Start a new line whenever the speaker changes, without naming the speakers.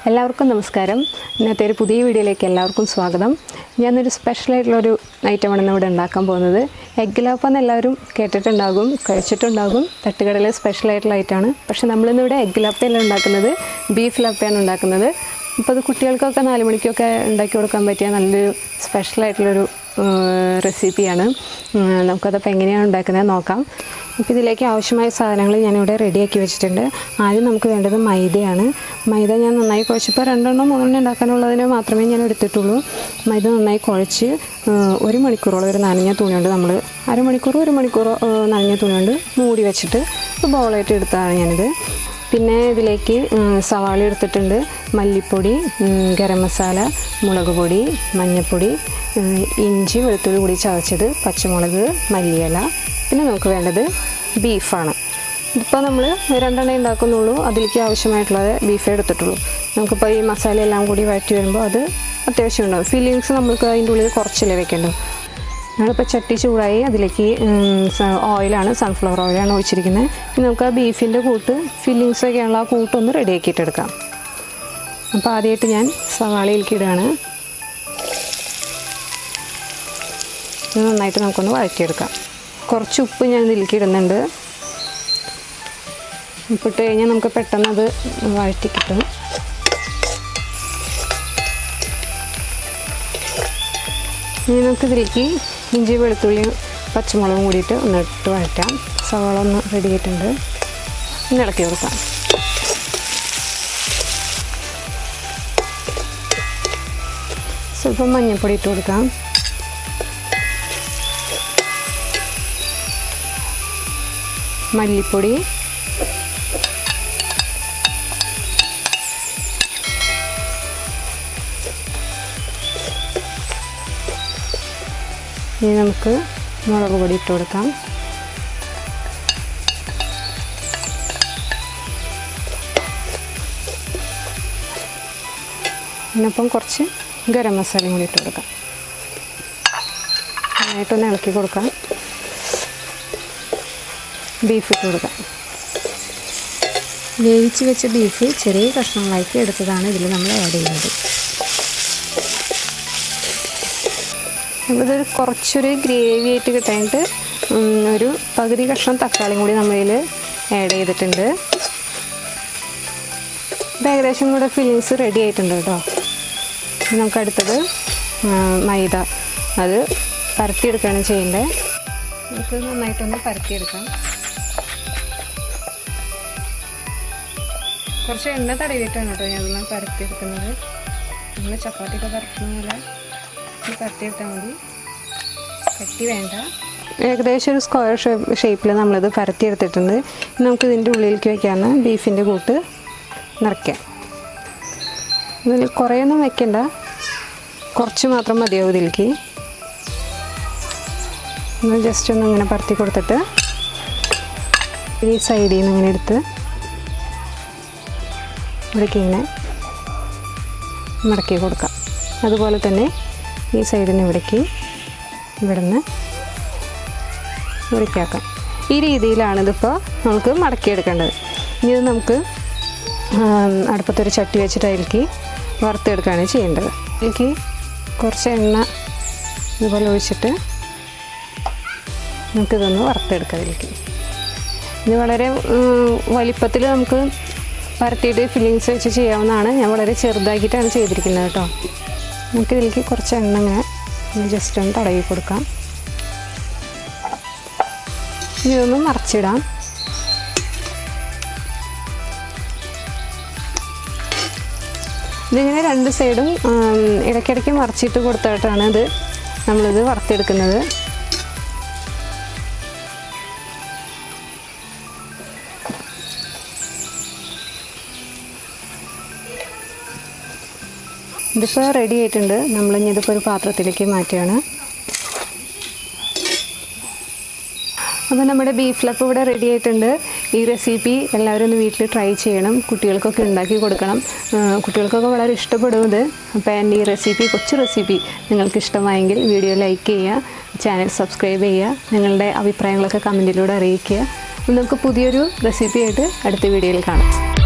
എല്ലാവർക്കും നമസ്കാരം. ഇന്നത്തെ ഒരു പുതിയ വീഡിയോയിലേക്ക് എല്ലാവർക്കും സ്വാഗതം. ഞാനൊരു സ്പെഷ്യലായിട്ടുള്ളൊരു ഐറ്റമാണ് ഇന്ന് ഇവിടെ ഉണ്ടാക്കാൻ പോകുന്നത്. എഗ്ഗ് ലാപ്പ എന്ന് എല്ലാവരും കേട്ടിട്ടുണ്ടാകും, കഴിച്ചിട്ടുണ്ടാകും. തട്ടുകടയിലെ സ്പെഷ്യലായിട്ടുള്ള ഐറ്റമാണ്. പക്ഷേ നമ്മളിന്നിവിടെ എഗ്ഗ് ലാപ്പയല്ല ഉണ്ടാക്കുന്നത്, ബീഫ് ലാപ്പയാണ് ഉണ്ടാക്കുന്നത്. അപ്പോൾ അത് കുട്ടികൾക്കൊക്കെ 4 മണിക്കൊക്കെ ഉണ്ടാക്കി കൊടുക്കാൻ പറ്റിയ നല്ലൊരു സ്പെഷ്യലായിട്ടുള്ളൊരു റെസിപ്പിയാണ്. നമുക്കതപ്പോൾ എങ്ങനെയാണ് ഉണ്ടാക്കുന്നത് നോക്കാം. അപ്പോൾ ഇതിലേക്ക് ആവശ്യമായ സാധനങ്ങൾ ഞാനിവിടെ റെഡിയാക്കി വെച്ചിട്ടുണ്ട്. ആദ്യം നമുക്ക് വേണ്ടത് മൈദയാണ്. മൈദ ഞാൻ നന്നായി കുഴച്ചിപ്പോൾ 2 3 ഉണ്ടാക്കാനുള്ളതിന് മാത്രമേ ഞാൻ എടുത്തിട്ടുള്ളൂ. മൈദ നന്നായി കുഴച്ച് 1 മണിക്കൂറോളം ഒരു നനഞ്ഞ തുണി കൊണ്ട് നമ്മൾ 1 മണിക്കൂർ നനഞ്ഞ തുണി കൊണ്ട് മൂടി വെച്ചിട്ട് ബോളായിട്ട് എടുത്തതാണ് ഞാനിത്. പിന്നെ ഇതിലേക്ക് സവാള എടുത്തിട്ടുണ്ട്, മല്ലിപ്പൊടി, ഗരം മസാല, മുളക് പൊടി, മഞ്ഞൾപ്പൊടി, ഇഞ്ചി വെളുത്തുള്ളി കൂടി ചതച്ചത്, പച്ചമുളക്, മല്ലിയില. പിന്നെ നമുക്ക് വേണ്ടത് ബീഫാണ്. ഇതിപ്പോൾ നമ്മൾ 2 ഉണ്ടാക്കുന്നുള്ളൂ, അതിലേക്ക് ആവശ്യമായിട്ടുള്ളത് ബീഫേ എടുത്തിട്ടുള്ളൂ. നമുക്കിപ്പോൾ ഈ മസാല എല്ലാം കൂടി വഴറ്റി വരുമ്പോൾ അത് അത്യാവശ്യം ഉണ്ടാകും. ഫില്ലിങ്സ് നമുക്ക് അതിൻ്റെ ഉള്ളിൽ കുറച്ചല്ലേ വെക്കേണ്ടത്. ഞങ്ങളിപ്പോൾ ചട്ടി ചൂടായി, അതിലേക്ക് ഓയിലാണ്, സൺഫ്ലവർ ഓയിലാണ് ഒഴിച്ചിരിക്കുന്നത്. ഇനി നമുക്ക് ആ ബീഫിൻ്റെ കൂട്ട് ഫില്ലിങ്സൊക്കെയുള്ള ആ കൂട്ടൊന്ന് റെഡിയാക്കിയിട്ടെടുക്കാം. അപ്പോൾ ആദ്യമായിട്ട് ഞാൻ സവാളയിലേക്ക് ഇടുകയാണ്. ഇത് നന്നായിട്ട് നമുക്കൊന്ന് വഴറ്റിയെടുക്കാം. കുറച്ച് ഉപ്പ് ഞാൻ ഇതിലേക്ക് ഇടുന്നുണ്ട്. ഉപ്പിട്ട് കഴിഞ്ഞാൽ നമുക്ക് പെട്ടെന്ന് അത് വഴറ്റി കിട്ടും. ഇനി നമുക്കിതിലേക്ക് ഇഞ്ചി വെളുത്തുള്ളിയും പച്ചമുളകും കൂടിയിട്ട് ഒന്ന് ഇട്ട് വഴറ്റാം. സവാള ഒന്ന് റെഡി ആയിട്ടുണ്ട്. ഒന്ന് ഇളക്കി കൊടുക്കാം. സ്വല്പം മഞ്ഞൾപ്പൊടി ഇട്ട് കൊടുക്കാം. മല്ലിപ്പൊടി, ഇനി നമുക്ക് മുളക് പൊടി ഇട്ട് കൊടുക്കാം. ഇതിനൊപ്പം കുറച്ച് ഗരം മസാലയും കൂടി ഇട്ട് കൊടുക്കാം. നന്നായിട്ടൊന്ന് ഇളക്കി കൊടുക്കാം. ബീഫ് ഇട്ട് കൊടുക്കാം. വേവിച്ച് വെച്ച ബീഫ് ചെറിയ കഷ്ണങ്ങളാക്കി എടുത്തതാണ് ഇതിൽ നമ്മൾ ആഡ് ചെയ്യുന്നത്. നമ്മളിതൊരു കുറച്ചൊരു ഗ്രേവി ആയിട്ട് കിട്ടാനായിട്ട് ഒരു പകുതി കഷ്ണം തക്കാളിയും കൂടി നമ്മളിൽ ആഡ് ചെയ്തിട്ടുണ്ട്. ഇത് ഏകദേശം കൂടെ ഫില്ലിങ്സ് റെഡി ആയിട്ടുണ്ട് കേട്ടോ. നമുക്ക് അടുത്തത് മൈദ, അത് പരത്തിയെടുക്കുകയാണ് ചെയ്യേണ്ടത്. നമുക്ക് നന്നായിട്ടൊന്ന് പരത്തിയെടുക്കാം. കുറച്ച് എണ്ണ തടവിയിട്ടാണ് കേട്ടോ ഞാൻ പരത്തിയെടുക്കുന്നത്. നമ്മൾ ചപ്പാത്തിയൊക്കെ പരത്തുന്ന പോലെ പരത്തിയെടുത്താൽ മതി, കട്ടി വേണ്ട. ഏകദേശം ഒരു സ്ക്വയർ ഷേപ്പിൽ നമ്മളിത് പരത്തിയെടുത്തിട്ടുണ്ട്. നമുക്ക് ഇതിൻ്റെ ഉള്ളിലേക്ക് വയ്ക്കാവുന്ന ബീഫിൻ്റെ കൂട്ട് നിറയ്ക്കാം. ഇതിൽ കുറേയൊന്നും വെക്കണ്ട, കുറച്ച് മാത്രം മതിയാവും ഇതിലേക്ക്. ഒന്ന് ജസ്റ്റ് ഒന്ന് ഇങ്ങനെ പരത്തി കൊടുത്തിട്ട് ഈ സൈഡിൽ നിന്ന് ഇങ്ങനെ എടുത്ത് ഇവിടേക്ക് ഇങ്ങനെ മടക്കി കൊടുക്കാം. അതുപോലെ തന്നെ ഈ സൈഡിൽ നിന്ന് ഇവിടെ നിന്ന് ഇവിടേക്കാക്കാം. ഈ രീതിയിലാണ് ഇതിപ്പോൾ നമുക്ക് മടക്കിയെടുക്കേണ്ടത്. ഇനി ഇത് നമുക്ക് അടുപ്പത്തൊരു ചട്ടി വെച്ചിട്ട് അതിലേക്ക് വറുത്തെടുക്കുകയാണ് ചെയ്യേണ്ടത്. ഇതിലേക്ക് കുറച്ച് എണ്ണ ഇതുപോലെ ഒഴിച്ചിട്ട് നമുക്കിതൊന്ന് വറുത്തെടുക്കാം. ഇതിലേക്ക് ഇത് വളരെ വലിപ്പത്തിൽ നമുക്ക് പരത്തിയിട്ട് ഫില്ലിങ്സ് വെച്ച് ചെയ്യാവുന്നതാണ്. ഞാൻ വളരെ ചെറുതാക്കിയിട്ടാണ് ചെയ്തിരിക്കുന്നത് കേട്ടോ. നമുക്കിതിലേക്ക് കുറച്ച് എണ്ണ ഇങ്ങനെ ജസ്റ്റ് ഒന്ന് തടവി കൊടുക്കാം. ഇതൊന്ന് മറിച്ചിടാം. ഇതിങ്ങനെ 2 സൈഡും ഇടയ്ക്കിടയ്ക്ക് മറിച്ചിട്ട് കൊടുത്തിട്ടാണ് നമ്മളിത് വറുത്തെടുക്കുന്നത്. ഇതിപ്പോൾ റെഡി ആയിട്ടുണ്ട്. നമ്മളിനി ഇതിപ്പോൾ ഒരു പാത്രത്തിലേക്ക് മാറ്റുകയാണ്. അപ്പോൾ നമ്മുടെ ബീഫ് ലപ്പ് ഇവിടെ റെഡി ആയിട്ടുണ്ട്. ഈ റെസിപ്പി എല്ലാവരും ഒന്ന് വീട്ടിൽ ട്രൈ ചെയ്യണം. കുട്ടികൾക്കൊക്കെ ഉണ്ടാക്കി കൊടുക്കണം. കുട്ടികൾക്കൊക്കെ വളരെ ഇഷ്ടപ്പെടും ഇത്. അപ്പോൾ എൻ്റെ ഈ കൊച്ചു റെസിപ്പി നിങ്ങൾക്ക് ഇഷ്ടമായെങ്കിൽ വീഡിയോ ലൈക്ക് ചെയ്യുക, ചാനൽ സബ്സ്ക്രൈബ് ചെയ്യുക, നിങ്ങളുടെ അഭിപ്രായങ്ങളൊക്കെ കമൻറ്റിലൂടെ അറിയിക്കുക. നമുക്ക് പുതിയൊരു റെസിപ്പിയായിട്ട് അടുത്ത വീഡിയോയിൽ കാണാം.